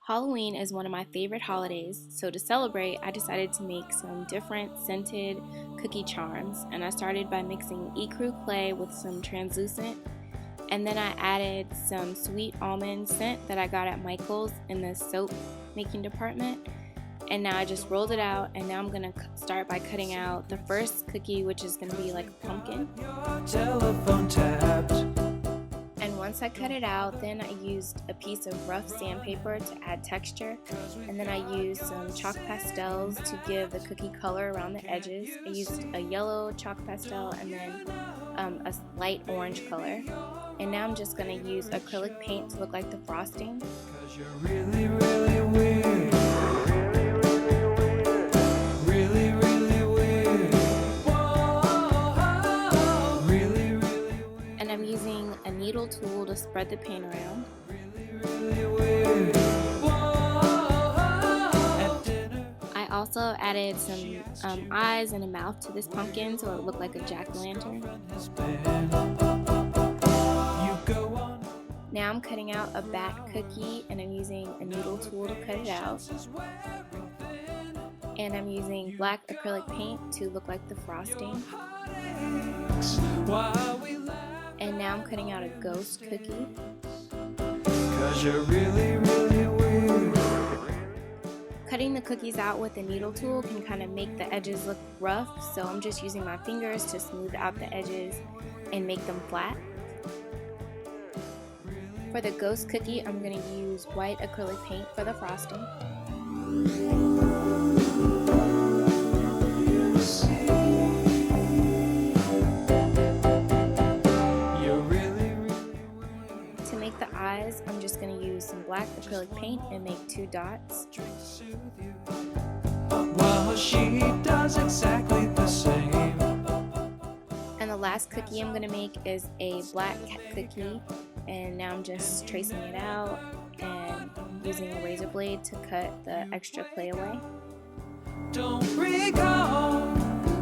Halloween is one of my favorite holidays, so to celebrate, I decided to make some different scented cookie charms, and I started by mixing Ecru clay with some translucent, and then I added some sweet almond scent that I got at Micheal's in the soap making department, and now I just rolled it out, and now I'm going to start by cutting out the first cookie, which is going to be like a pumpkin. And once I cut it out, then I used a piece of rough sandpaper to add texture, and then I used some chalk pastels to give the cookie color around the edges. I used a yellow chalk pastel and then a light orange color. And now I'm just going to use acrylic paint to look like the frosting. And I'm using a needle tool to spread the paint around. I also added some eyes and a mouth to this pumpkin so it looked like a jack-o'-lantern. Now I'm cutting out a bat cookie, and I'm using a needle tool to cut it out. And I'm using black acrylic paint to look like the frosting. And now I'm cutting out a ghost cookie. Cutting the cookies out with a needle tool can kind of make the edges look rough, so I'm just using my fingers to smooth out the edges and make them flat. For the ghost cookie, I'm going to use white acrylic paint for the frosting. To make the eyes, I'm just going to use some black acrylic paint and make 2 dots. Well, she does exactly the same. And the last cookie I'm going to make is a black cat cookie, and now I'm just tracing it out and using a razor blade to cut the extra clay away. Don't recall,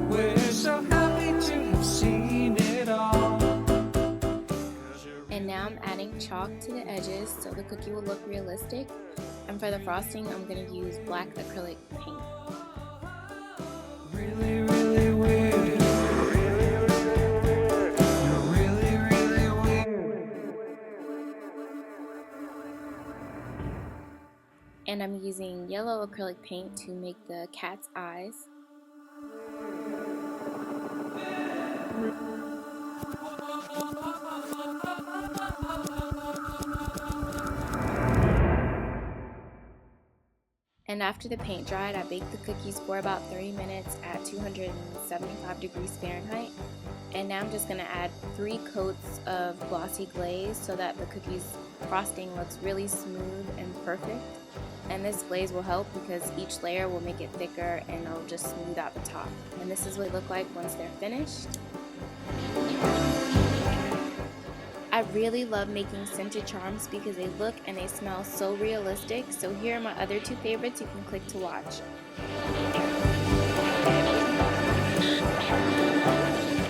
we're so happy to have seen it all. And now I'm adding chalk to the edges so the cookie will look realistic. And for the frosting, I'm going to use black acrylic paint. Really, really weird. You're really, really weird. And I'm using yellow acrylic paint to make the cat's eyes. And after the paint dried, I baked the cookies for about 30 minutes at 275 degrees Fahrenheit. And now I'm just going to add 3 coats of glossy glaze so that the cookies frosting looks really smooth and perfect. And this glaze will help because each layer will make it thicker and it'll just smooth out the top. And this is what they look like once they're finished. I really love making scented charms because they look and they smell so realistic. So here are my other 2 favorites you can click to watch.